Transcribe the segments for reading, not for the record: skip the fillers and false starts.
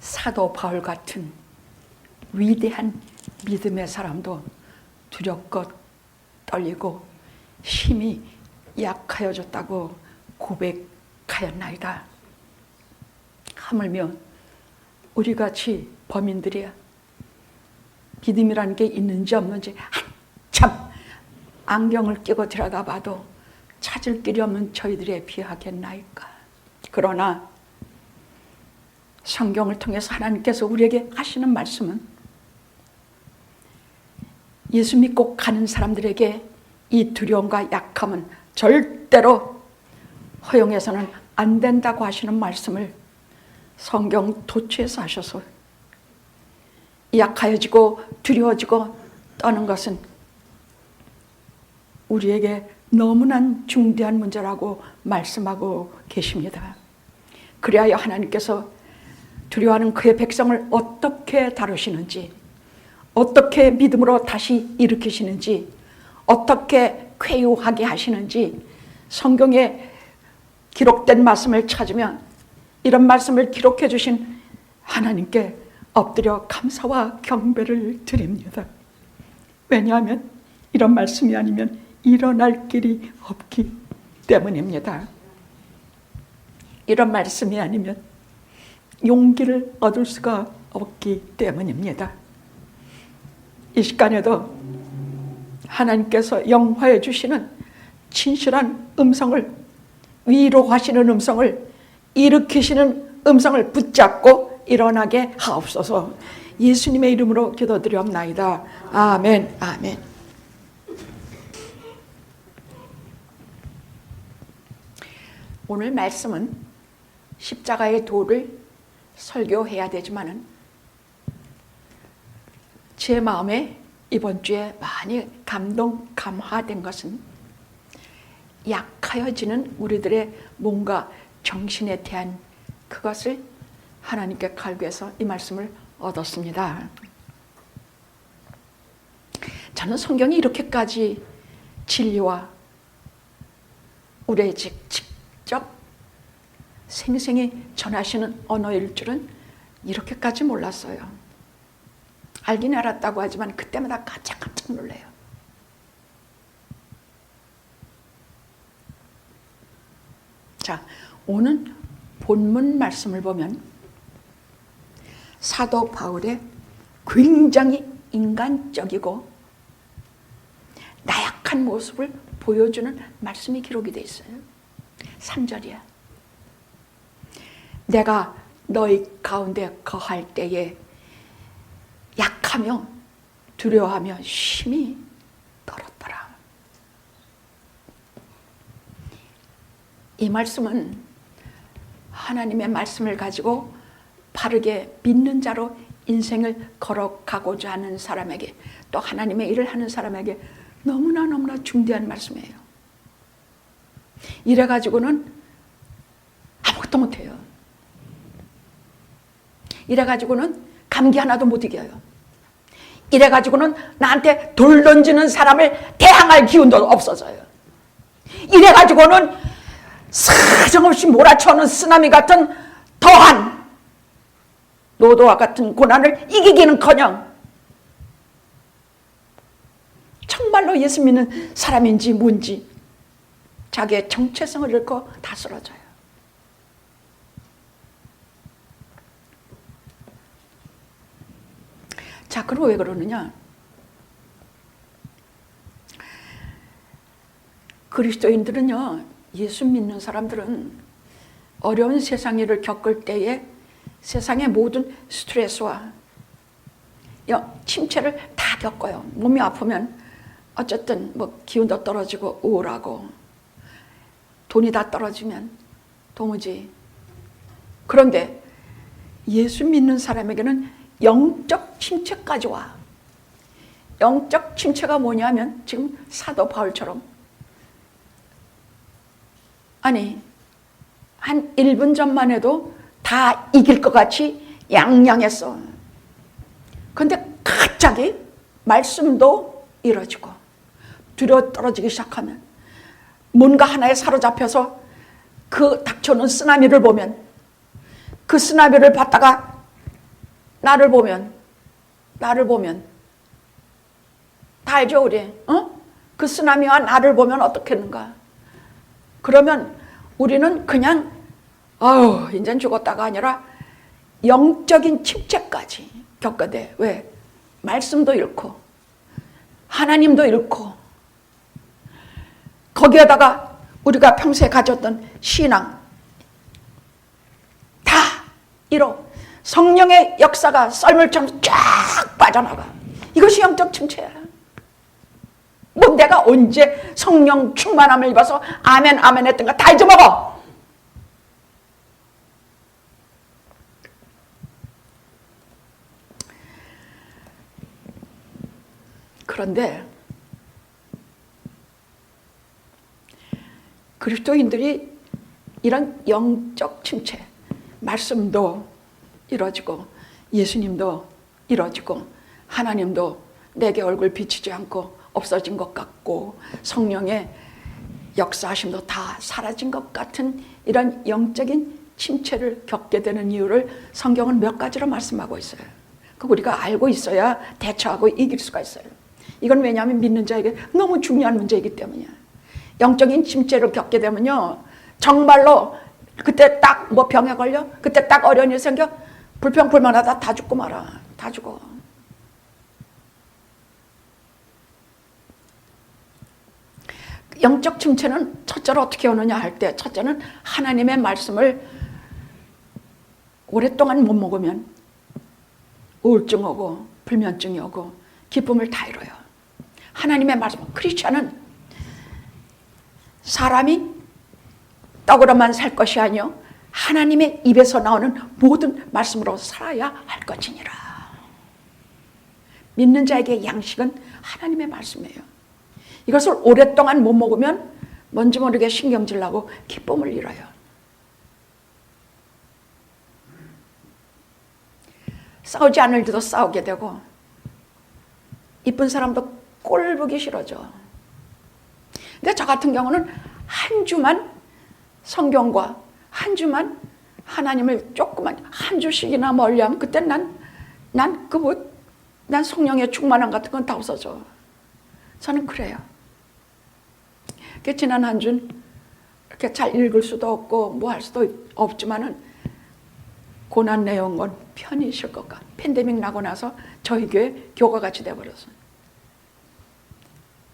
사도 바울 같은 위대한 믿음의 사람도 두렵고 떨리고 힘이 약하여졌다고 고백하였나이다. 하물며 우리같이 범인들이야 믿음이라는 게 있는지 없는지 한참 안경을 끼고 들어가 봐도 찾을 길이 없는 저희들에 비하겠나이까. 그러나 성경을 통해서 하나님께서 우리에게 하시는 말씀은 예수 믿고 가는 사람들에게 이 두려움과 약함은 절대로 허용해서는 안 된다고 하시는 말씀을 성경 도취해서 하셔서 약하여지고 두려워지고 떠는 것은 우리에게 너무나 중대한 문제라고 말씀하고 계십니다. 그리하여 하나님께서 두려워하는 그의 백성을 어떻게 다루시는지, 어떻게 믿음으로 다시 일으키시는지, 어떻게 쾌유하게 하시는지 성경에 기록된 말씀을 찾으면 이런 말씀을 기록해 주신 하나님께 엎드려 감사와 경배를 드립니다. 왜냐하면 이런 말씀이 아니면 일어날 길이 없기 때문입니다. 이런 말씀이 아니면 용기를 얻을 수가 없기 때문입니다. 이 시간에도 하나님께서 영화해 주시는 진실한 음성을, 위로하시는 음성을, 일으키시는 음성을 붙잡고 일어나게 하옵소서. 예수님의 이름으로 기도드리옵나이다. 아멘. 아멘. 오늘 말씀은 십자가의 도를 설교해야 되지만은 제 마음에 이번 주에 많이 감화된 것은 약하여지는 우리들의 몸과 정신에 대한 그것을 하나님께 갈구해서 이 말씀을 얻었습니다. 저는 성경이 이렇게까지 진리와 우리의 직접 생생히 전하시는 언어일 줄은 이렇게까지 몰랐어요. 알긴 알았다고 하지만 그때마다 깜짝 놀라요. 자, 오늘 본문 말씀을 보면 사도 바울의 굉장히 인간적이고 나약한 모습을 보여주는 말씀이 기록이 되어 있어요. 3절이야. 내가 너희 가운데 거할 때에 약하며 두려워하며 심히 떨었더라. 이 말씀은 하나님의 말씀을 가지고 바르게 믿는 자로 인생을 걸어가고자 하는 사람에게, 또 하나님의 일을 하는 사람에게 너무나 중대한 말씀이에요. 이래가지고는 아무것도 못해요. 이래가지고는 감기 하나도 못 이겨요. 이래가지고는 나한테 돌 던지는 사람을 대항할 기운도 없어져요. 이래가지고는 사정없이 몰아쳐오는 쓰나미 같은 더한 노도와 같은 고난을 이기기는커녕 정말로 예수 믿는 사람인지 뭔지 자기의 정체성을 잃고 다 쓰러져요. 자, 그럼 왜 그러느냐? 그리스도인들은요, 예수 믿는 사람들은 어려운 세상 일을 겪을 때에 세상의 모든 스트레스와 침체를 다 겪어요. 몸이 아프면 어쨌든 뭐 기운도 떨어지고 우울하고 돈이 다 떨어지면 도무지. 그런데 예수 믿는 사람에게는 영적 침체까지 와. 영적 침체가 뭐냐면 지금 사도 바울처럼 아니 한 1분 전만 해도 다 이길 것 같이 양양했어. 그런데 갑자기 말씀도 이뤄지고 두려워 떨어지기 시작하면 뭔가 하나에 사로잡혀서 그 닥쳐오는 쓰나미를 보면 그 쓰나미를 받다가 나를 보면 다 알죠 우리? 그 쓰나미와 나를 보면 어떻겠는가? 그러면 우리는 그냥 인젠 죽었다가 아니라 영적인 침체까지 겪게. 왜? 말씀도 잃고 하나님도 잃고 거기에다가 우리가 평소에 가졌던 신앙 다 잃어. 성령의 역사가 썰물처럼 쫙 빠져나가. 이것이 영적 침체야. 뭐 내가 언제 성령 충만함을 입어서 아멘 아멘 했던가 다 잊어먹어. 그런데 그리스도인들이 이런 영적 침체, 말씀도 이루어지고 예수님도 이루어지고 하나님도 내게 얼굴 비치지 않고 없어진 것 같고 성령의 역사하심도 다 사라진 것 같은 이런 영적인 침체를 겪게 되는 이유를 성경은 몇 가지로 말씀하고 있어요. 우리가 알고 있어야 대처하고 이길 수가 있어요. 이건 왜냐하면 믿는 자에게 너무 중요한 문제이기 때문이야. 영적인 침체를 겪게 되면요, 정말로 그때 딱 뭐 병에 걸려, 그때 딱 어려운 일 생겨, 불평불만하다 다 죽고 말아. 다 죽어. 영적 침체는 첫째로 어떻게 오느냐 할 때, 첫째는 하나님의 말씀을 오랫동안 못 먹으면 우울증 오고 불면증이 오고 기쁨을 다 잃어요. 하나님의 말씀, 크리스찬은 사람이 떡으로만 살 것이 아니요 하나님의 입에서 나오는 모든 말씀으로 살아야 할 것이니라. 믿는 자에게 양식은 하나님의 말씀이에요. 이것을 오랫동안 못 먹으면 뭔지 모르게 신경질 나고 기쁨을 잃어요. 싸우지 않을 때도 싸우게 되고 이쁜 사람도 꼴 보기 싫어져. 근데 저 같은 경우는 한 주만 성경과 한 주만 하나님을 조금만 한 주씩이나 멀리하면 그때 난 성령의 충만함 같은 건 다 없어져. 저는 그래요. 지난 한 주는 이렇게 잘 읽을 수도 없고 뭐 할 수도 없지만은 고난 내용은 편히 쉴 것 같아. 팬데믹 나고 나서 저희 교회 교과같이 돼버렸어.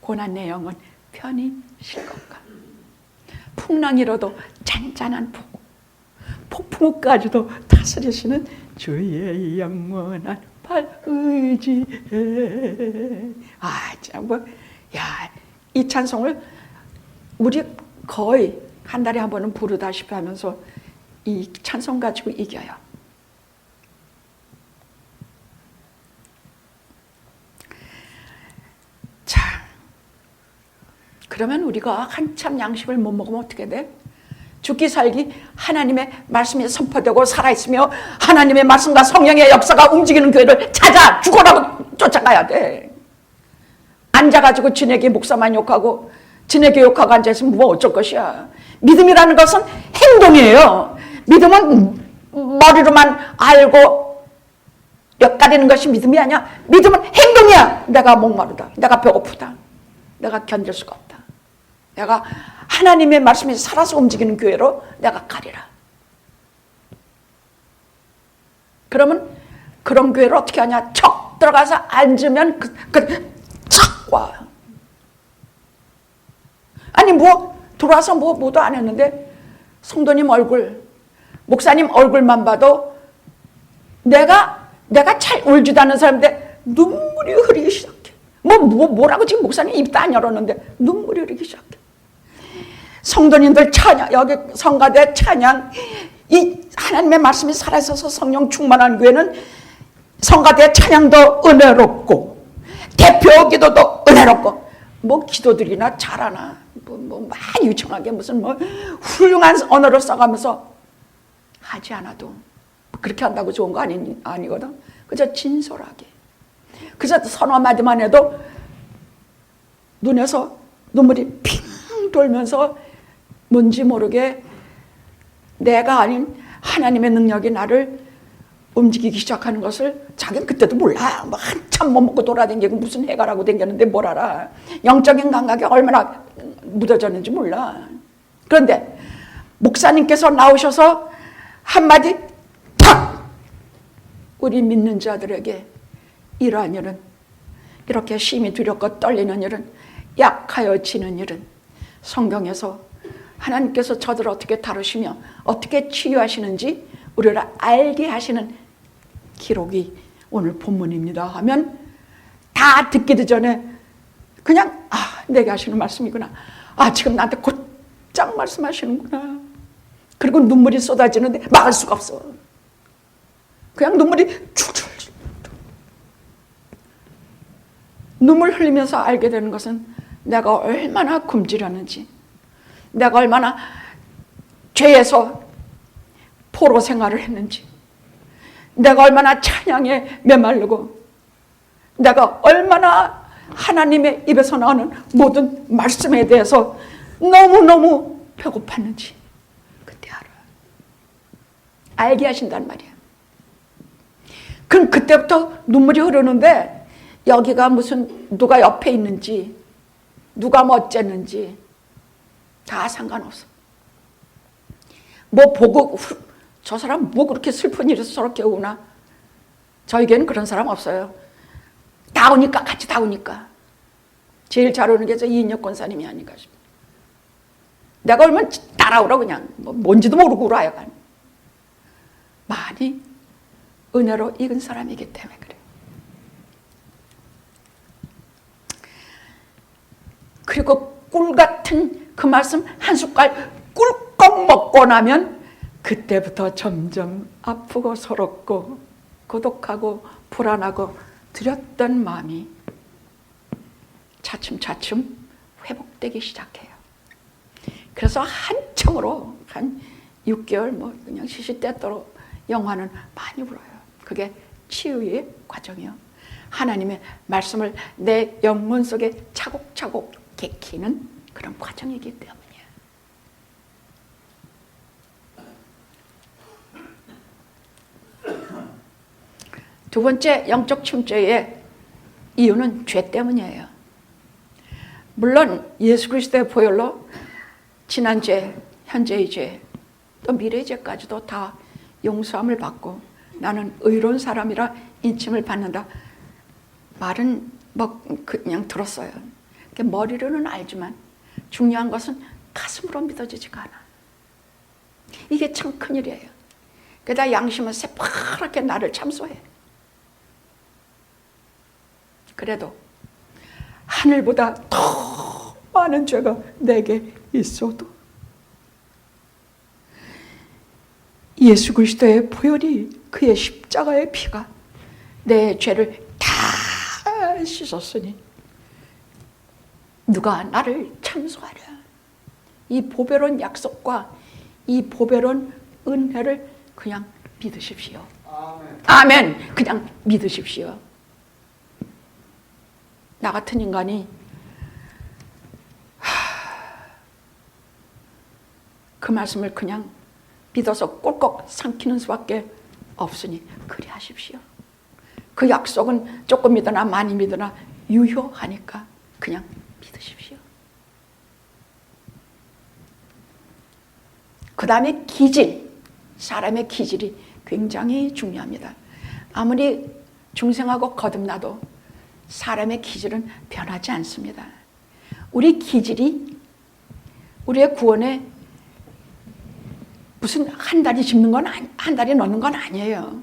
고난 내용은 편히 쉴 것 같아. 풍랑이라도 잔잔한 폭풍우까지도 다스리시는 주의 영원한 발의지에. 이 찬송을 우리 거의 한 달에 한 번은 부르다시피 하면서 이 찬송 가지고 이겨요. 자, 그러면 우리가 한참 양식을 못 먹으면 어떻게 돼? 죽기 살기 하나님의 말씀이 선포되고 살아있으며 하나님의 말씀과 성령의 역사가 움직이는 교회를 찾아 죽어라고 쫓아가야 돼. 앉아가지고 지네게 목사만 욕하고 지네게 욕하고 앉아있으면 뭐 어쩔 것이야. 믿음이라는 것은 행동이에요. 믿음은 머리로만 알고 엿가리는 것이 믿음이 아니야. 믿음은 행동이야. 내가 목마르다, 내가 배고프다, 내가 견딜 수가 없다, 내가 하나님의 말씀이 살아서 움직이는 교회로 내가 가리라. 그러면 그런 교회를 어떻게 하냐? 척 들어가서 앉으면 착 와. 아니 뭐 들어와서 뭐도 안 했는데 성도님 얼굴, 목사님 얼굴만 봐도 내가 잘 울지도 않는 사람인데 눈물이 흐르기 시작해. 뭐라고 지금 목사님 입도 안 열었는데 눈물이 흐르기 시작해. 성도님들 찬양, 여기 성가대 찬양, 이 하나님의 말씀이 살아있어서 성령 충만한 교회는 성가대 찬양도 은혜롭고 대표 기도도 은혜롭고 뭐 기도들이나 잘하나 뭐 많이 유창하게 무슨 뭐 훌륭한 언어를 써가면서 하지 않아도 그렇게 한다고 좋은 거 아니거든. 그저 진솔하게, 그저 서너 마디만 해도 눈에서 눈물이 핑 돌면서 뭔지 모르게 내가 아닌 하나님의 능력이 나를 움직이기 시작하는 것을 자기는 그때도 몰라. 뭐 한참 못 먹고 돌아다니고 무슨 해가라고 댕겼는데 뭘 알아. 영적인 감각이 얼마나 묻어졌는지 몰라. 그런데 목사님께서 나오셔서 한마디 탁! 우리 믿는 자들에게 이러한 일은, 이렇게 심히 두렵고 떨리는 일은, 약하여 지는 일은 성경에서 하나님께서 저들을 어떻게 다루시며 어떻게 치유하시는지 우리를 알게 하시는 기록이 오늘 본문입니다 하면 다 듣기도 전에 그냥 내게 하시는 말씀이구나. 지금 나한테 곧장 말씀하시는구나. 그리고 눈물이 쏟아지는데 막을 수가 없어. 그냥 눈물이 줄줄. 눈물 흘리면서 알게 되는 것은 내가 얼마나 굶주렸는지, 내가 얼마나 죄에서 포로 생활을 했는지, 내가 얼마나 찬양에 메말르고, 내가 얼마나 하나님의 입에서 나오는 모든 말씀에 대해서 너무너무 배고팠는지 그때 알아. 알게 하신단 말이야. 그럼 그때부터 눈물이 흐르는데 여기가 무슨 누가 옆에 있는지, 누가 뭐 어쨌는지 다 상관없어. 뭐 보고 저 사람 뭐 그렇게 슬픈 일에서 저렇게 우나? 저에게는 그런 사람 없어요. 다 우니까, 같이 다 우니까. 제일 잘 우는 게 저 이인혁 권사님이 아닌가 싶어요. 내가 울면 따라오라 그냥. 뭔지도 모르고 울어요. 많이 은혜로 익은 사람이기 때문에 그래요. 그리고 꿀 같은 그 말씀 한 숟갈 꿀꺽 먹고 나면 그때부터 점점 아프고 서럽고 고독하고 불안하고 두렵던 마음이 차츰차츰 회복되기 시작해요. 그래서 한참으로 한 6개월 그냥 시시때때로 영화는 많이 울어요. 그게 치유의 과정이요. 하나님의 말씀을 내 영혼 속에 차곡차곡 개키는 그런 과정이기 때문이에요. 두 번째 영적 침체의 이유는 죄 때문이에요. 물론 예수 그리스도의 보혈로 지난 죄, 현재의 죄, 또 미래의 죄까지도 다 용서함을 받고 나는 의로운 사람이라 인침을 받는다. 말은 그냥 들었어요. 머리로는 알지만 중요한 것은 가슴으로 믿어지지가 않아. 이게 참 큰일이에요. 게다가 양심은 새파랗게 나를 참소해. 그래도 하늘보다 더 많은 죄가 내게 있어도 예수 그리스도의 보혈이, 그의 십자가의 피가 내 죄를 다 씻었으니 누가 나를 참소하랴. 이 보배로운 약속과 이 보배로운 은혜를 그냥 믿으십시오. 아멘. 그냥 믿으십시오. 나 같은 인간이 그 말씀을 그냥 믿어서 꼴꺽 삼키는 수밖에 없으니 그리 하십시오. 그 약속은 조금 믿으나 많이 믿으나 유효하니까 그냥 믿으십시오. 그 다음에 기질, 사람의 기질이 굉장히 중요합니다. 아무리 중생하고 거듭나도 사람의 기질은 변하지 않습니다. 우리 기질이 우리의 구원에 무슨 한 달이 짚는 건 한 달이 넣는 건 아니에요.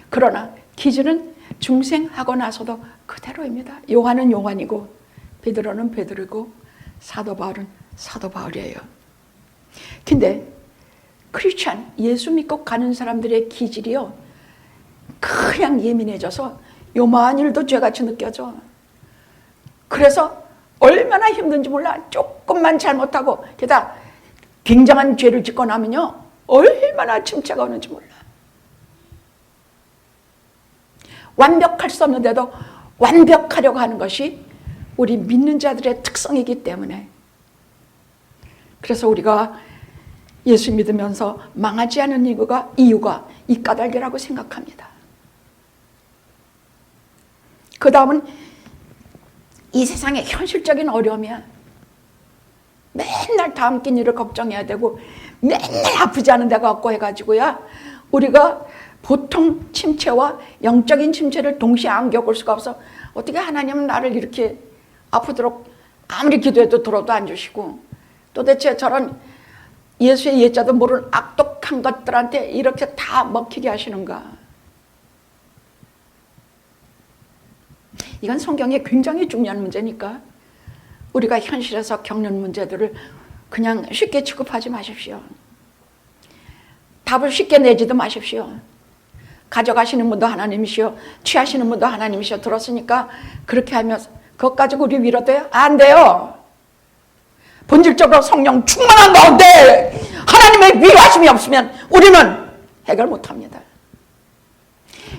그러나 기질은 중생하고 나서도 그대로입니다. 요한은 요한이고 베드로는 베드로고 사도 바울은 사도 바울이에요. 근데 크리스찬, 예수 믿고 가는 사람들의 기질이요, 그냥 예민해져서 요만한 일도 죄같이 느껴져. 그래서 얼마나 힘든지 몰라. 조금만 잘못하고 게다가 굉장한 죄를 짓고 나면요 얼마나 침체가 오는지 몰라. 완벽할 수 없는데도 완벽하려고 하는 것이 우리 믿는 자들의 특성이기 때문에, 그래서 우리가 예수 믿으면서 망하지 않은 이유가 이 까닭이라고 생각합니다. 그 다음은 이 세상의 현실적인 어려움이야. 맨날 다음 낀 일을 걱정해야 되고 맨날 아프지 않은 데가 없고 해가지고야 우리가 보통 침체와 영적인 침체를 동시에 안 겪을 수가 없어. 어떻게 하나님은 나를 이렇게 아프도록 아무리 기도해도 들어도 안 주시고 도대체 저런 예수의 예자도 모르는 악독한 것들한테 이렇게 다 먹히게 하시는가. 이건 성경에 굉장히 중요한 문제니까 우리가 현실에서 겪는 문제들을 그냥 쉽게 취급하지 마십시오. 답을 쉽게 내지도 마십시오. 가져가시는 분도 하나님이시오, 취하시는 분도 하나님이시오. 들었으니까 그렇게 하면 그것 가지고 우리 위로돼요? 안 돼요. 본질적으로 성령 충만한 가운데 하나님의 위로하심이 없으면 우리는 해결 못합니다.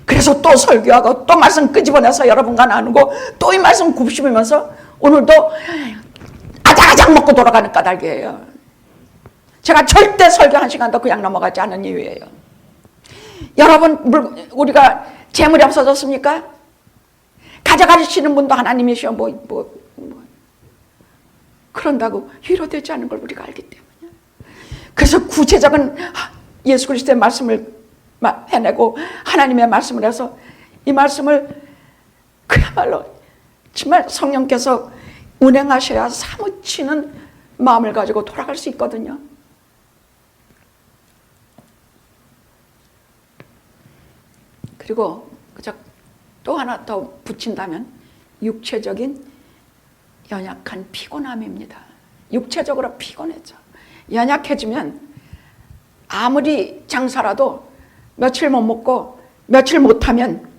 그래서 또 설교하고 또 말씀 끄집어내서 여러분과 나누고 또 이 말씀 굽씹으면서 오늘도 아작아작 먹고 돌아가는 까닭이에요. 제가 절대 설교 1시간도 그냥 넘어가지 않은 이유예요. 여러분, 우리가 재물이 없어졌습니까? 가져가시는 분도 하나님이시오. 그런다고 위로되지 않은 걸 우리가 알기 때문에. 그래서 구체적인 예수 그리스도의 말씀을 해내고 하나님의 말씀을 해서 이 말씀을 그야말로 정말 성령께서 운행하셔야 사무치는 마음을 가지고 돌아갈 수 있거든요. 그리고 또 하나 더 붙인다면 육체적인 연약한 피곤함입니다. 육체적으로 피곤해져. 연약해지면 아무리 장사라도 며칠 못 먹고 며칠 못하면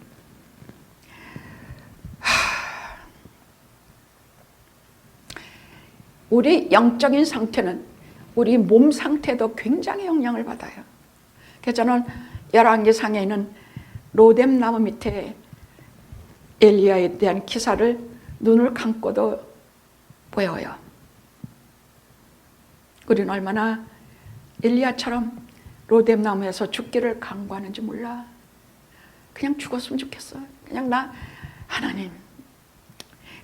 우리 영적인 상태는 우리 몸 상태도 굉장히 영향을 받아요. 그래서 저는 열왕기상에 있는 로뎀 나무 밑에 엘리야에 대한 기사를 눈을 감고도 보여요. 우리는 얼마나 엘리야처럼 로뎀 나무에서 죽기를 강구하는지 몰라. 그냥 죽었으면 좋겠어. 그냥 하나님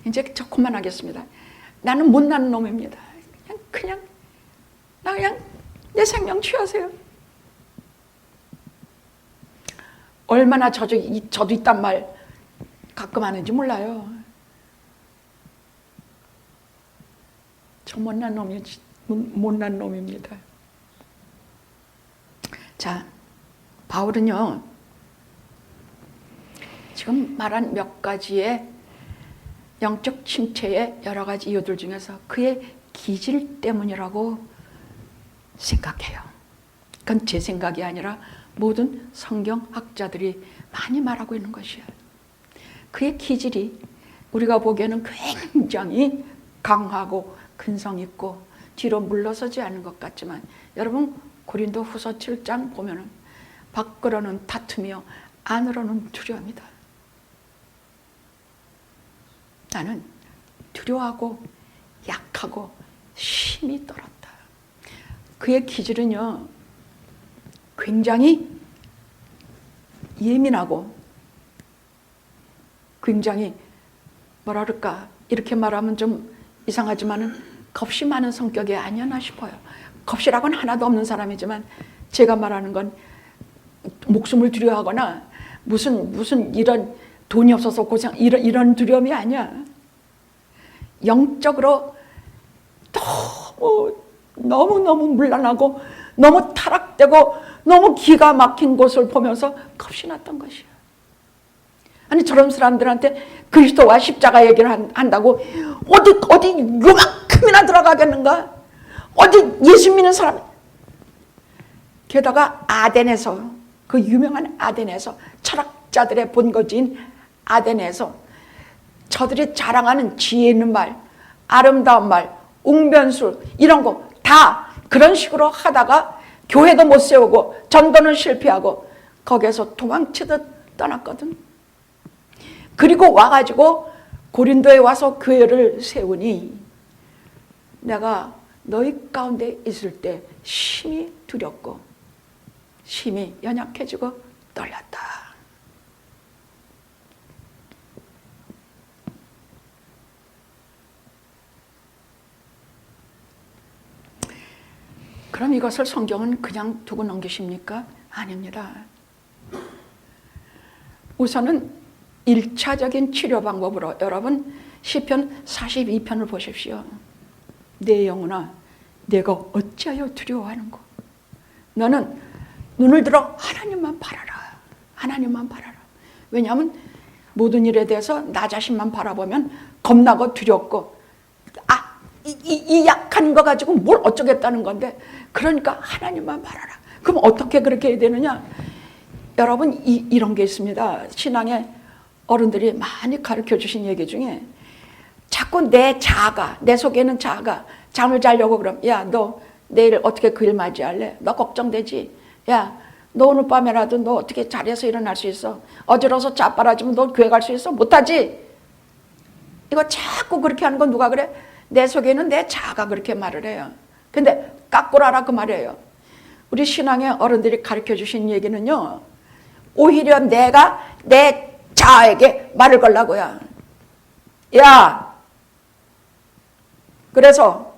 이제 저 그만하겠습니다. 나는 못난 놈입니다. 그냥 내 생명 취하세요. 얼마나 저도 이딴 말 가끔 하는지 몰라요. 저 못난 놈입니다. 자, 바울은요, 지금 말한 몇 가지의 영적 침체의 여러 가지 이유들 중에서 그의 기질 때문이라고 생각해요. 그건 제 생각이 아니라 모든 성경학자들이 많이 말하고 있는 것이에요. 그의 기질이 우리가 보기에는 굉장히 강하고 근성 있고 뒤로 물러서지 않은 것 같지만 여러분 고린도 후서 7장 보면은 밖으로는 다투며 안으로는 두려움이다. 나는 두려워하고 약하고 힘이 떨었다. 그의 기질은요 굉장히 예민하고 굉장히 뭐라 그럴까 이렇게 말하면 좀 이상하지만은 겁이 많은 성격이 아니었나 싶어요. 겁이라고는 하나도 없는 사람이지만 제가 말하는 건 목숨을 두려워하거나 무슨 이런 돈이 없어서 고생 이런 두려움이 아니야. 영적으로 너무 문란하고 너무 타락되고 너무 기가 막힌 곳을 보면서 겁이 났던 것이야. 아니 저런 사람들한테 그리스도와 십자가 얘기를 한다고 어디 요만큼이나 들어가겠는가? 어디 예수 믿는 사람. 게다가 아덴에서 그 유명한 아덴에서 철학자들의 본거지인 아덴에서 저들이 자랑하는 지혜 있는 말, 아름다운 말, 웅변술 이런 거 다 그런 식으로 하다가 교회도 못 세우고 전도는 실패하고 거기에서 도망치듯 떠났거든. 그리고 와가지고 고린도에 와서 교회를 세우니 내가 너희 가운데 있을 때 심히 두렵고 심히 연약해지고 떨렸다. 그럼 이것을 성경은 그냥 두고 넘기십니까? 아닙니다. 우선은 1차적인 치료 방법으로 여러분 시편 42편을 보십시오. 내 영혼아 내가 어찌하여 두려워하는고. 너는 눈을 들어 하나님만 바라라. 하나님만 바라라. 왜냐하면 모든 일에 대해서 나 자신만 바라보면 겁나고 두렵고 이 약한 거 가지고 뭘 어쩌겠다는 건데, 그러니까 하나님만 바라라. 그럼 어떻게 그렇게 해야 되느냐? 여러분 이런 게 있습니다. 신앙의 어른들이 많이 가르쳐 주신 얘기 중에 자꾸 내 자아가, 내 속에 있는 자아가 잠을 자려고 그럼, 야, 너 내일 어떻게 그 일 맞이할래? 너 걱정되지? 야, 너 오늘 밤에라도 너 어떻게 자리에서 일어날 수 있어? 어지러워서 자빠라지면 너 교회 갈 수 있어? 못하지? 이거 자꾸 그렇게 하는 건 누가 그래? 내 속에 있는 내 자아가 그렇게 말을 해요. 근데 깎고라라 그 말이에요. 우리 신앙의 어른들이 가르쳐 주신 얘기는요, 오히려 내가 내 자아에게 말을 걸라고요. 야, 그래서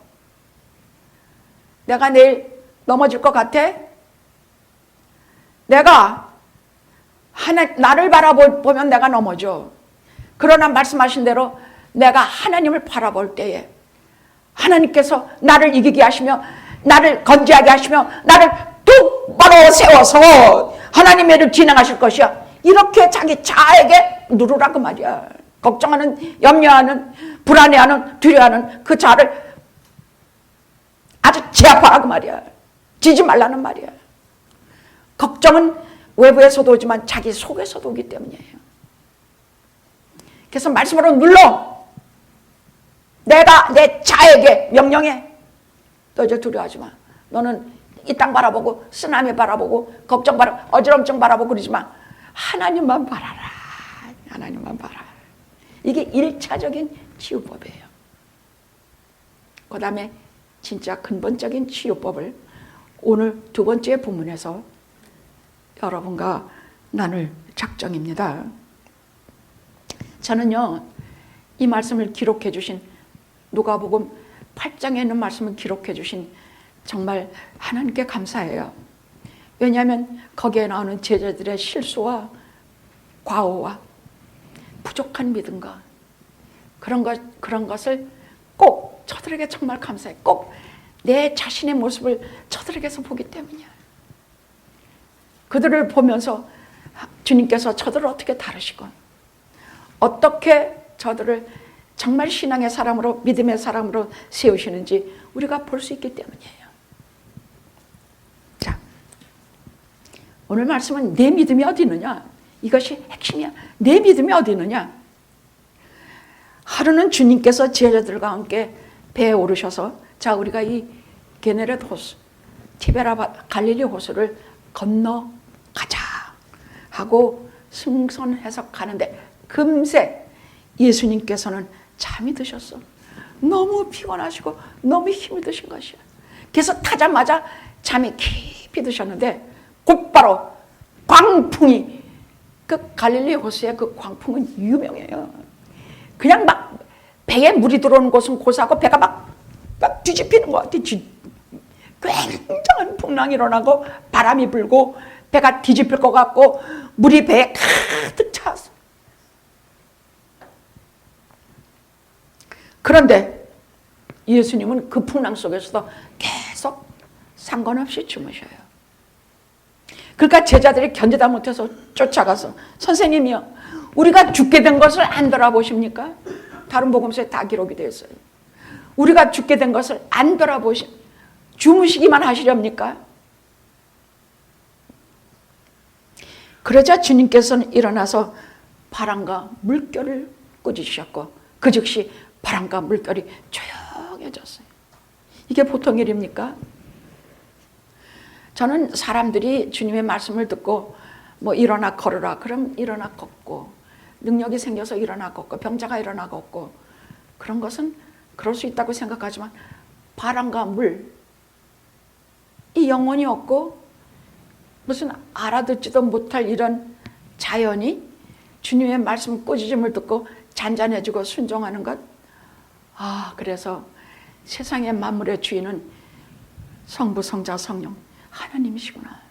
내가 내일 넘어질 것 같아? 내가 나를 바라보면 내가 넘어져. 그러나 말씀하신 대로 내가 하나님을 바라볼 때에 하나님께서 나를 이기게 하시며 나를 건지하게 하시며 나를 똑바로 세워서 하나님의 일을 진행하실 것이야. 이렇게 자기 자아에게 누르라 그 말이야. 걱정하는, 염려하는, 불안해하는, 두려워하는 그 자아를 아주 제압하라 그 말이야. 지지 말라는 말이야. 걱정은 외부에서도 오지만 자기 속에서도 오기 때문이에요. 그래서 말씀으로 눌러. 내가 내 자에게 명령해. 너 이제 두려워하지 마. 너는 이 땅 바라보고 쓰나미 바라보고 걱정 어지럼증 바라보고 그러지 마. 하나님만 바라라. 하나님만 바라. 이게 1차적인 치유법이에요. 그 다음에 진짜 근본적인 치유법을 오늘 두 번째 본문에서 여러분과 나눌 작정입니다. 저는요, 이 말씀을 기록해 주신, 누가복음 8장에 있는 말씀을 기록해 주신 정말 하나님께 감사해요. 왜냐하면 거기에 나오는 제자들의 실수와 과오와 부족한 믿음과 그런 것을 꼭 저들에게 정말 감사해. 꼭 내 자신의 모습을 저들에게서 보기 때문이야. 그들을 보면서 주님께서 저들을 어떻게 다루시고 어떻게 저들을 정말 신앙의 사람으로, 믿음의 사람으로 세우시는지 우리가 볼 수 있기 때문이에요. 자, 오늘 말씀은 내 믿음이 어디 있느냐? 이것이 핵심이야. 내 믿음이 어디 있느냐? 하루는 주님께서 제자들과 함께 배에 오르셔서, 자, 우리가 이 게네렛 호수, 티베라 갈릴리 호수를 건너가자 하고 승선해서 가는데 금세 예수님께서는 잠이 드셨어. 너무 피곤하시고 너무 힘이 드신 것이야. 그래서 타자마자 잠이 깊이 드셨는데 곧바로 광풍이, 그 갈릴리 호수의 그 광풍은 유명해요. 그냥 막 배에 물이 들어오는 곳은 고사하고 배가 막 뒤집히는 것 같아. 굉장한 풍랑이 일어나고 바람이 불고 배가 뒤집힐 것 같고 물이 배에 가득 찼어. 그런데 예수님은 그 풍랑 속에서도 계속 상관없이 주무셔요. 그러니까 제자들이 견디다 못해서 쫓아가서, 선생님이요, 우리가 죽게 된 것을 안 돌아보십니까? 다른 복음서에 다 기록이 되어 있어요. 우리가 죽게 된 것을 안 주무시기만 하시렵니까? 그러자 주님께서는 일어나서 바람과 물결을 꾸짖으셨고 그 즉시 바람과 물결이 조용해졌어요. 이게 보통 일입니까? 저는 사람들이 주님의 말씀을 듣고 뭐 일어나 걸으라 그럼 일어나 걷고, 능력이 생겨서 일어나 걷고, 병자가 일어나 걷고, 그런 것은 그럴 수 있다고 생각하지만 바람과 물, 이 영혼이 없고 무슨 알아듣지도 못할 이런 자연이 주님의 말씀 꾸짖음을 듣고 잔잔해지고 순종하는 것. 그래서 세상의 만물의 주인은 성부, 성자, 성령 하나님이시구나.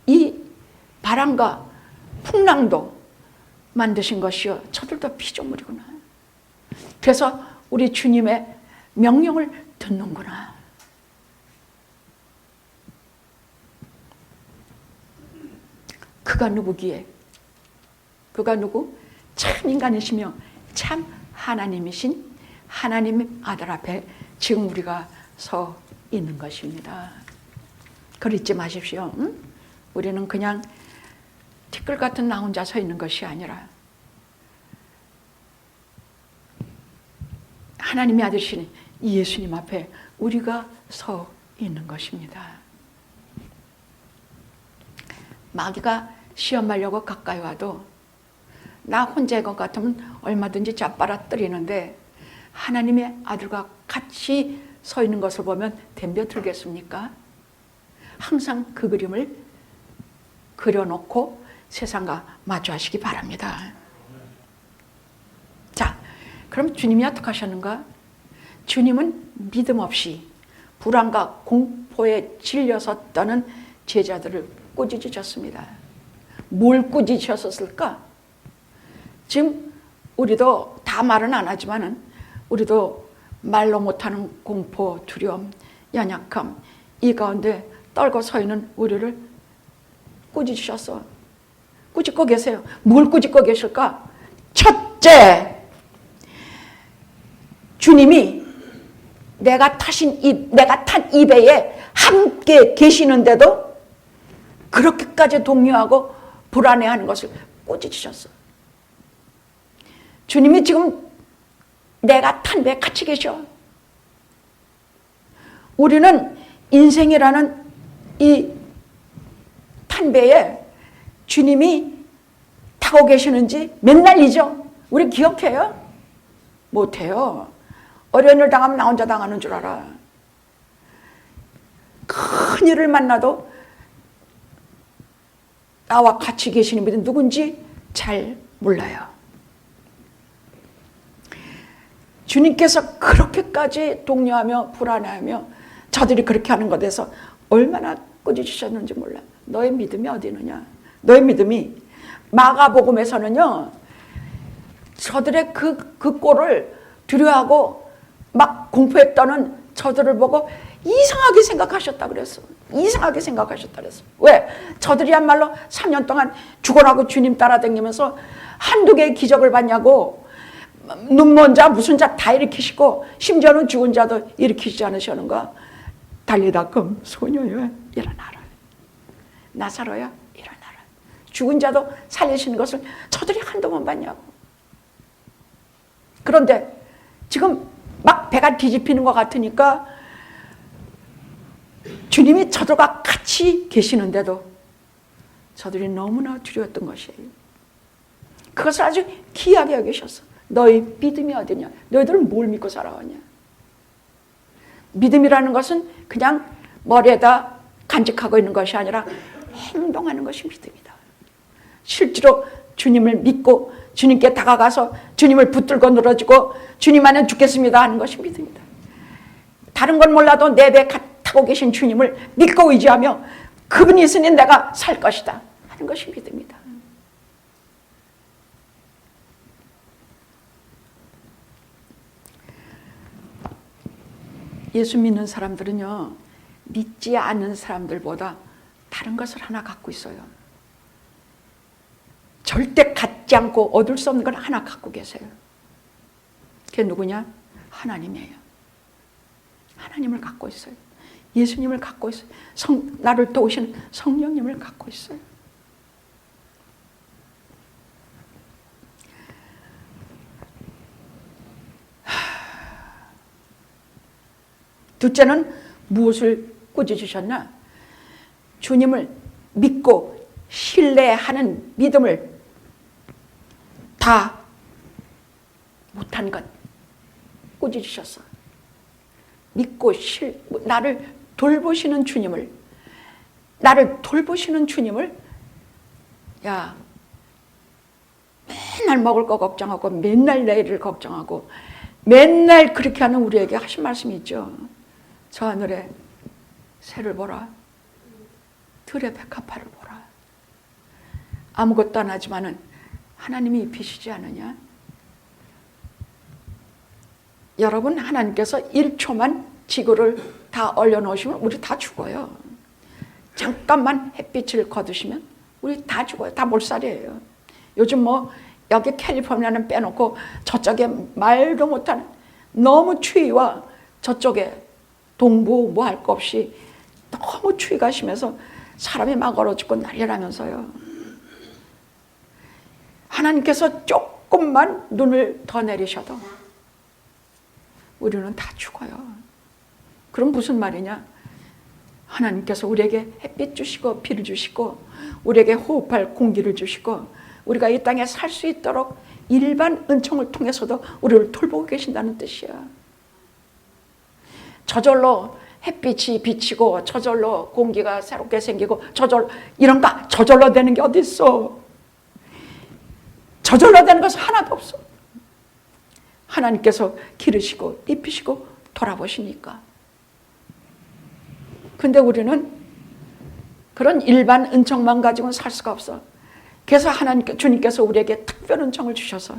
이 바람과 풍랑도 만드신 것이요 저들도 피조물이구나. 그래서 우리 주님의 명령을 듣는구나. 그가 누구기에? 그가 누구? 참 인간이시며 참 하나님이신 하나님의 아들 앞에 지금 우리가 서 있는 것입니다. 그걸 잊지 마십시오. 응? 우리는 그냥 티끌 같은 나 혼자 서 있는 것이 아니라 하나님의 아들이신 예수님 앞에 우리가 서 있는 것입니다. 마귀가 시험하려고 가까이 와도 나 혼자인 것 같으면 얼마든지 잡아떨리는데 하나님의 아들과 같이 서 있는 것을 보면 덤벼들겠습니까? 항상 그 그림을 그려놓고 세상과 마주하시기 바랍니다. 자, 그럼 주님이 어떻게 하셨는가? 주님은 믿음 없이 불안과 공포에 질려서 떠는 제자들을 꾸짖으셨습니다. 뭘 꾸짖으셨을까? 지금 우리도 다 말은 안 하지만은 우리도 말로 못하는 공포, 두려움, 연약함 이 가운데 떨고 서 있는 우리를 꾸짖으셨어. 꾸짖고 계세요. 뭘 꾸짖고 계실까? 첫째, 주님이 내가 탄 이 배에 함께 계시는데도 그렇게까지 동요하고 불안해하는 것을 꾸짖으셨어. 주님이 지금 내가 탄 배에 같이 계셔. 우리는 인생이라는 이 탄 배에 주님이 타고 계시는지 맨날 잊어. 우리 기억해요? 못해요. 어려운 일 당하면 나 혼자 당하는 줄 알아. 큰 일을 만나도 나와 같이 계시는 분이 누군지 잘 몰라요. 주님께서 그렇게까지 동요하며 불안해하며 저들이 그렇게 하는 것에 대해서 얼마나 꾸짖으셨는지 몰라. 너의 믿음이 어디 있느냐? 너의 믿음이 마가복음에서는요, 저들의 그 꼴을 두려워하고 막 공포에 떠는 저들을 보고 이상하게 생각하셨다 그랬어. 이상하게 생각하셨다 그랬어. 왜? 저들이야말로 3년 동안 죽어라고 주님 따라다니면서 한두 개의 기적을 봤냐고. 눈먼 자 무슨 자 다 일으키시고 심지어는 죽은 자도 일으키지 않으셨는가? 달리다 금 소녀여 일어나라. 나사로야 일어나라. 죽은 자도 살리시는 것을 저들이 한두 번 봤냐고. 그런데 지금 막 배가 뒤집히는 것 같으니까 주님이 저들과 같이 계시는데도 저들이 너무나 두려웠던 것이에요. 그것을 아주 귀하게 여기셨어. 너희 믿음이 어디냐? 너희들은 뭘 믿고 살아왔냐? 믿음이라는 것은 그냥 머리에다 간직하고 있는 것이 아니라 행동하는 것이 믿음이다. 실제로 주님을 믿고 주님께 다가가서 주님을 붙들고 늘어지고 주님 안에 죽겠습니다 하는 것이 믿음이다. 다른 건 몰라도 내 배 타고 계신 주님을 믿고 의지하며 그분이 있으니 내가 살 것이다 하는 것이 믿음이다. 예수 믿는 사람들은요, 믿지 않는 사람들보다 다른 것을 하나 갖고 있어요. 절대 갖지 않고 얻을 수 없는 걸 하나 갖고 계세요. 그게 누구냐? 하나님이에요. 하나님을 갖고 있어요. 예수님을 갖고 있어요. 나를 도우시는 성령님을 갖고 있어요. 둘째는 무엇을 꾸짖으셨나? 주님을 믿고 신뢰하는 믿음을 다 못한 것 꾸짖으셨어. 믿고 나를 돌보시는 주님을, 나를 돌보시는 주님을, 야, 맨날 먹을 거 걱정하고 맨날 내일을 걱정하고 맨날 그렇게 하는 우리에게 하신 말씀이 있죠. 저 하늘에 새를 보라, 들의 백합화를 보라. 아무것도 안 하지만은 하나님이 입히시지 않느냐? 여러분, 하나님께서 1초만 지구를 다 얼려놓으시면 우리 다 죽어요. 잠깐만 햇빛을 거두시면 우리 다 죽어요. 다 몰살이에요. 요즘 뭐 여기 캘리포니아는 빼놓고 저쪽에 말도 못하는 너무 추위와 저쪽에 동부 뭐 할 거 없이 너무 추위가 심해서 사람이 막 얼어 죽고 난리 나면서요. 하나님께서 조금만 눈을 더 내리셔도 우리는 다 죽어요. 그럼 무슨 말이냐? 하나님께서 우리에게 햇빛 주시고 비를 주시고 우리에게 호흡할 공기를 주시고 우리가 이 땅에 살 수 있도록 일반 은총을 통해서도 우리를 돌보고 계신다는 뜻이야. 저절로 햇빛이 비치고 저절로 공기가 새롭게 생기고 이런 거 저절로 되는 게 어디 있어? 저절로 되는 것은 하나도 없어. 하나님께서 기르시고 입히시고 돌아보시니까. 근데 우리는 그런 일반 은총만 가지고는 살 수가 없어. 그래서 주님께서 우리에게 특별 은총을 주셔서,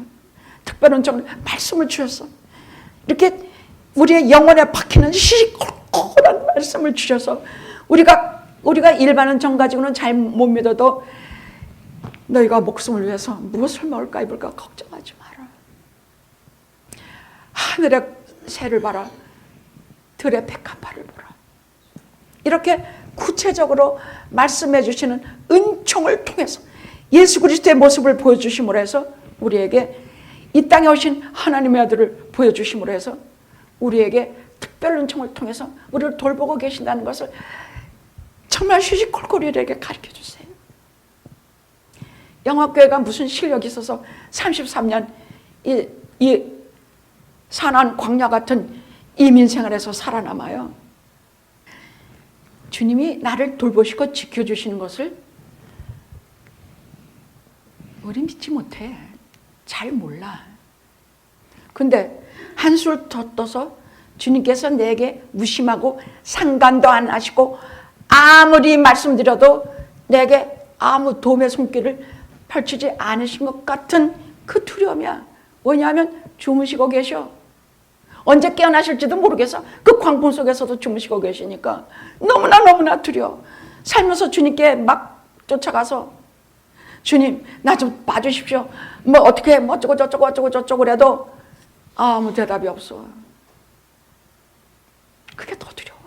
특별 은총을, 말씀을 주셔서 이렇게 우리의 영혼에 박히는 시시콜콜한 말씀을 주셔서 우리가 일반 은총 가지고는 잘 못 믿어도 너희가 목숨을 위해서 무엇을 먹을까 입을까 걱정하지 마라. 하늘의 새를 봐라, 들의 백합화를 보라. 이렇게 구체적으로 말씀해 주시는 은총을 통해서 예수 그리스도의 모습을 보여주심으로 해서 우리에게 이 땅에 오신 하나님의 아들을 보여주심으로 해서 우리에게 특별 은총을 통해서 우리를 돌보고 계신다는 것을 정말 시시콜콜 우리에게 가르쳐 주세요. 영화교회가 무슨 실력이 있어서 33년 이 산한 광야 같은 이민 생활에서 살아남아요. 주님이 나를 돌보시고 지켜주시는 것을 우리 믿지 못해. 잘 몰라. 근데 한술 더 떠서 주님께서 내게 무심하고 상관도 안 하시고 아무리 말씀드려도 내게 아무 도움의 손길을 펼치지 않으신 것 같은 그 두려움이야. 왜냐하면 주무시고 계셔. 언제 깨어나실지도 모르겠어. 그 광풍 속에서도 주무시고 계시니까 너무나 두려워. 살면서 주님께 막 쫓아가서 주님 나 좀 봐주십시오. 뭐 어떻게 뭐 어쩌고 저쩌고 그래도 아무 대답이 없어. 그게 더 두려워.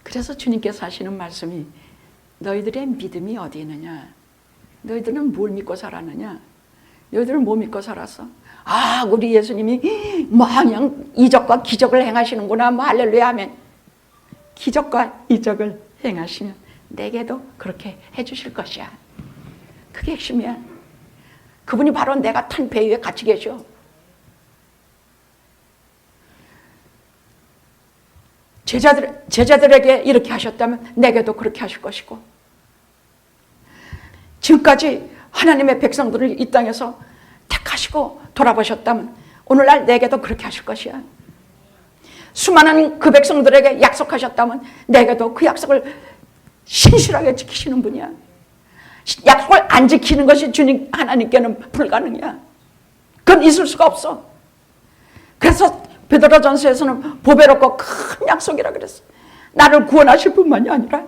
그래서 주님께서 하시는 말씀이 너희들의 믿음이 어디 있느냐? 너희들은 뭘 믿고 살았느냐? 너희들은 뭐 믿고 살았어? 아, 우리 예수님이 뭐 그냥 이적과 기적을 행하시는구나. 뭐 할렐루야 하면 기적과 이적을 행하시면 내게도 그렇게 해주실 것이야. 그게 핵심이야. 그분이 바로 내가 탄 배 위에 같이 계셔. 제자들에게 이렇게 하셨다면 내게도 그렇게 하실 것이고, 지금까지 하나님의 백성들을 이 땅에서 택하시고 돌아보셨다면 오늘날 내게도 그렇게 하실 것이야. 수많은 그 백성들에게 약속하셨다면 내게도 그 약속을 신실하게 지키시는 분이야. 약속을 안 지키는 것이 주님 하나님께는 불가능이야. 그건 있을 수가 없어. 그래서 베드로전서에서는 보배롭고 큰 약속이라 그랬어. 나를 구원하실 뿐만이 아니라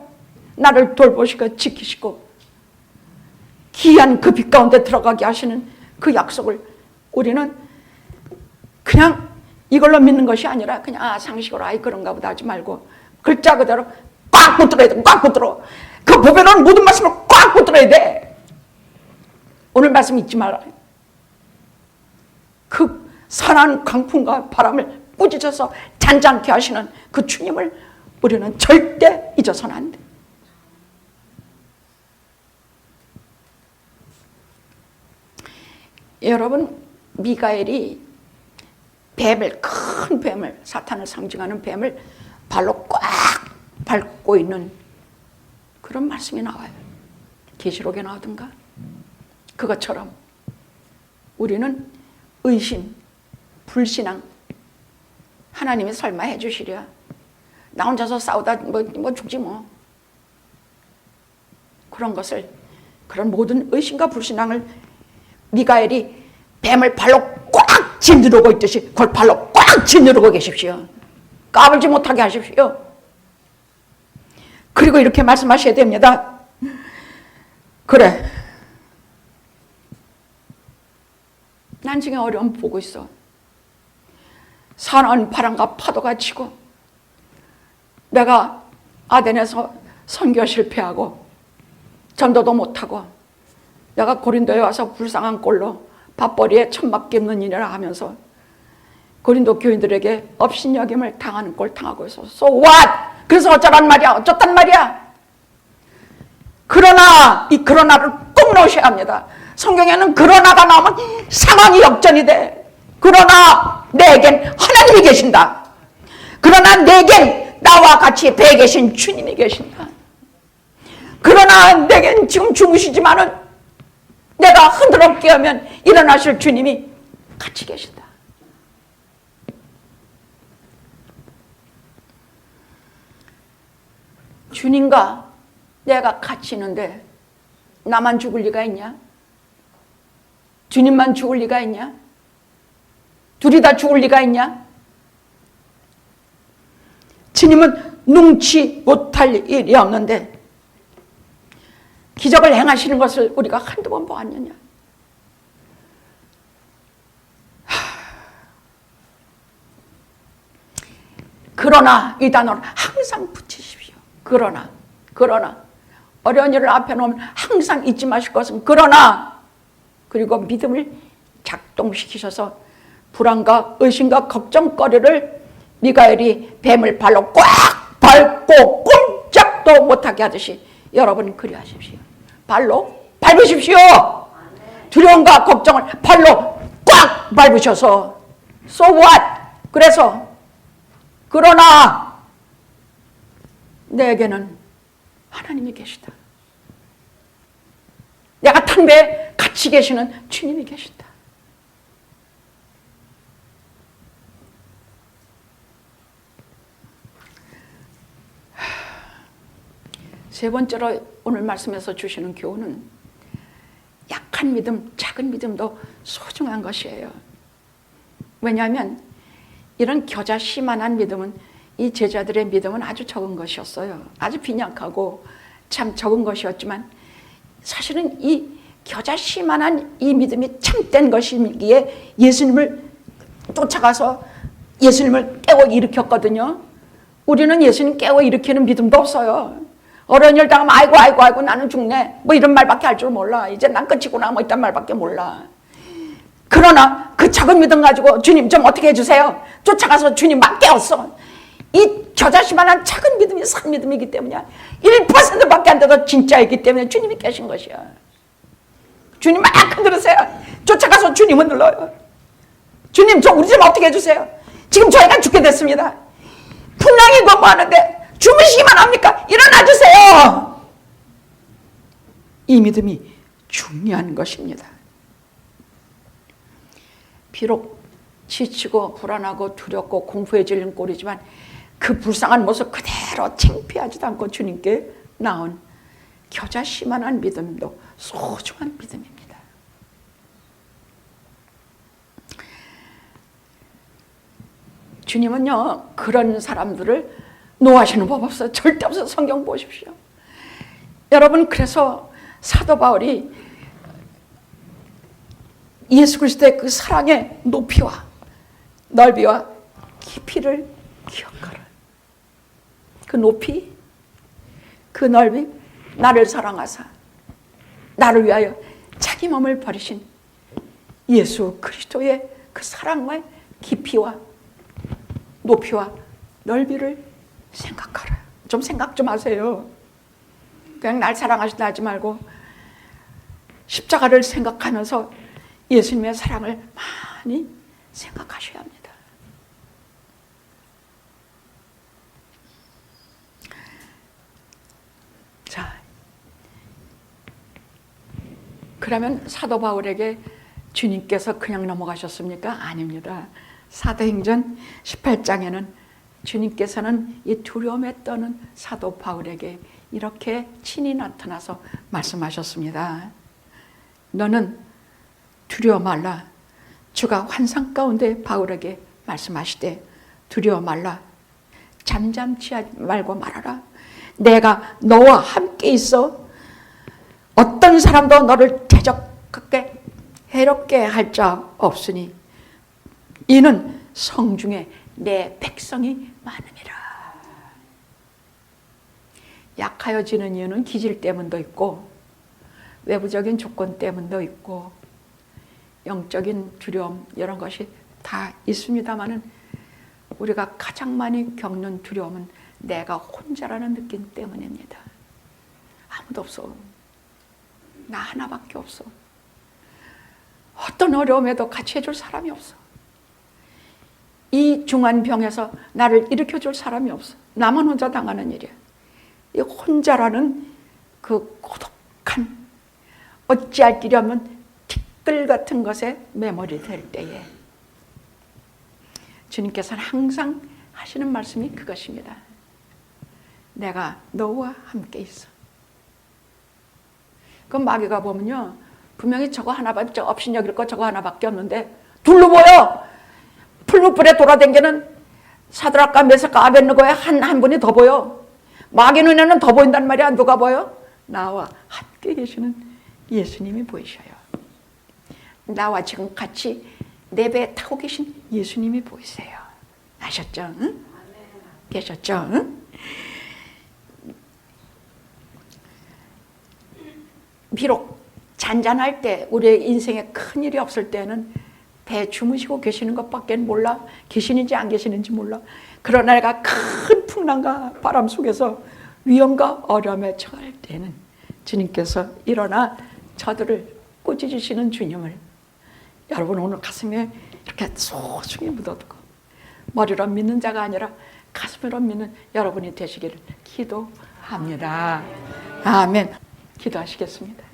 나를 돌보시고 지키시고 귀한 그 빛 가운데 들어가게 하시는 그 약속을 우리는 그냥 이걸로 믿는 것이 아니라 그냥 상식으로 그런가 보다 하지 말고 글자 그대로 꽉 붙들어야 돼. 꽉 붙들어. 그 보배로운 모든 말씀을 꽉 붙들어야 돼. 오늘 말씀 잊지 말아요. 그 선한 강풍과 바람을 꾸짖어서 잔잔케 하시는 그 주님을 우리는 절대 잊어서는 안 돼. 여러분, 미가엘이 뱀을, 큰 뱀을, 사탄을 상징하는 뱀을 발로 꽉 밟고 있는 그런 말씀이 나와요. 계시록에 나오던가. 그것처럼 우리는 의심, 불신앙, 하나님이 설마 해주시랴, 나 혼자서 싸우다 뭐 죽지 뭐, 그런 것을, 그런 모든 의심과 불신앙을 미가엘이 뱀을 발로 꽉 짓누르고 있듯이 그걸 발로 꽉 짓누르고 계십시오. 까불지 못하게 하십시오. 그리고 이렇게 말씀하셔야 됩니다. 그래, 난 지금 어려움 보고 있어. 사나운 바람과 파도가 치고, 내가 아덴에서 선교 실패하고 전도도 못하고, 내가 고린도에 와서 불쌍한 꼴로 밥벌이에 천막기 없는 일이라 하면서 고린도 교인들에게 업신여김을 당하는 꼴 당하고 있어. So what? 그래서 어쩌란 말이야? 어쩌단 말이야? 그러나, 이 그러나를 꼭 넣으셔야 합니다. 성경에는 그러나가 나오면 상황이 역전이 돼. 그러나 내겐 하나님이 계신다. 그러나 내겐 나와 같이 배에 계신 주님이 계신다. 그러나 내겐 지금 주무시지만은 내가 흔들어 깨우면 일어나실 주님이 같이 계신다. 주님과 내가 같이 있는데 나만 죽을 리가 있냐? 주님만 죽을 리가 있냐? 둘이 다 죽을 리가 있냐? 주님은 능치 못할 일이 없는데 기적을 행하시는 것을 우리가 한두 번 보았느냐? 그러나 이 단어를 항상 붙이십시오. 그러나 어려운 일을 앞에 놓으면 항상 잊지 마실 것은 그러나, 그리고 믿음을 작동시키셔서 불안과 의심과 걱정거리를 미가엘이 뱀을 발로 꽉 밟고 꼼짝도 못하게 하듯이 여러분 그리하십시오. 발로 밟으십시오. 두려움과 걱정을 발로 꽉 밟으셔서 So what? 그래서 그러나 내게는 하나님이 계시다. 내가 탄 배에 같이 계시는 주님이 계시다. 세 번째로 오늘 말씀에서 주시는 교훈은 약한 믿음, 작은 믿음도 소중한 것이에요. 왜냐하면 이런 겨자씨만한 믿음은, 이 제자들의 믿음은 아주 적은 것이었어요. 아주 빈약하고 참 적은 것이었지만 사실은 이 겨자씨만한 이 믿음이 참된 것이기에 예수님을 쫓아가서 예수님을 깨워 일으켰거든요. 우리는 예수님 깨워 일으키는 믿음도 없어요. 어려운 일 당하면 아이고 나는 죽네 뭐 이런 말밖에 할 줄 몰라. 이제 난 끝이구나 뭐 이딴 말밖에 몰라. 그러나 그 작은 믿음 가지고 주님 좀 어떻게 해주세요. 쫓아가서 주님 막 깨웠어. 이 겨자씨만한 작은 믿음이 산 믿음이기 때문이야. 1%밖에 안 돼도 진짜이기 때문에 주님이 깨신 것이야. 주님 막 흔들으세요. 쫓아가서 주님을 눌러요. 주님 저 우리 좀 어떻게 해주세요. 지금 저희가 죽게 됐습니다. 분량이 거부하는데 주무시기만 합니까? 일어나 주세요. 이 믿음이 중요한 것입니다. 비록 지치고 불안하고 두렵고 공포해지는 꼴이지만 그 불쌍한 모습 그대로 창피하지도 않고 주님께 나온 겨자씨만한 믿음도 소중한 믿음입니다. 주님은요 그런 사람들을 노하시는 법 없어요. 절대 없어요. 성경 보십시오. 여러분, 그래서 사도 바울이 예수 그리스도의 그 사랑의 높이와 넓이와 깊이를 기억하라. 그 높이, 그 넓이, 나를 사랑하사 나를 위하여 자기 몸을 버리신 예수 그리스도의 그 사랑의 깊이와 높이와 넓이를 생각하라. 좀 생각 좀 하세요. 그냥 날 사랑하신다 하지 말고 십자가를 생각하면서 예수님의 사랑을 많이 생각하셔야 합니다. 그러면 사도 바울에게 주님께서 그냥 넘어가셨습니까? 아닙니다. 사도행전 18장에는 주님께서는 이 두려움에 떠는 사도 바울에게 이렇게 친히 나타나서 말씀하셨습니다. 너는 두려워 말라. 주가 환상 가운데 바울에게 말씀하시되 두려워 말라. 잠잠치 말고 말하라. 내가 너와 함께 있어 어떤 사람도 너를 대적하게 해롭게 할 자 없으니 이는 성중에 내 백성이 많음이라. 약하여지는 이유는 기질 때문도 있고 외부적인 조건 때문도 있고 영적인 두려움 이런 것이 다 있습니다마는 우리가 가장 많이 겪는 두려움은 내가 혼자라는 느낌 때문입니다. 아무도 없어. 나 하나밖에 없어. 어떤 어려움에도 같이 해줄 사람이 없어. 이 중한 병에서 나를 일으켜줄 사람이 없어. 나만 혼자 당하는 일이야. 이 혼자라는 그 고독한 어찌할 길이 없는 티끌 같은 것에 매몰이 될 때에 주님께서는 항상 하시는 말씀이 그것입니다. 내가 너와 함께 있어. 그 마귀가 보면요, 분명히 저거 하나밖에 업신여길 거 저거 하나밖에 없는데 둘로 보여. 풀무불에 돌아다니는 사드락과 메삭과 아벳느고의 한 분이 더 보여. 마귀 눈에는 더 보인단 말이야. 누가 보여? 나와 함께 계시는 예수님이 보이셔요. 나와 지금 같이 내 배에 타고 계신 예수님이 보이세요. 아셨죠? 응? 계셨죠? 응? 비록 잔잔할 때 우리의 인생에 큰일이 없을 때는 배 주무시고 계시는 것밖에 몰라. 계시는지 안 계시는지 몰라. 그러나 내가 큰 풍랑과 바람 속에서 위험과 어려움에 처할 때는 주님께서 일어나 저들을 꾸짖으시는 주님을 여러분 오늘 가슴에 이렇게 소중히 묻어두고 머리로 믿는 자가 아니라 가슴으로 믿는 여러분이 되시기를 기도합니다. 아멘. 기도하시겠습니다.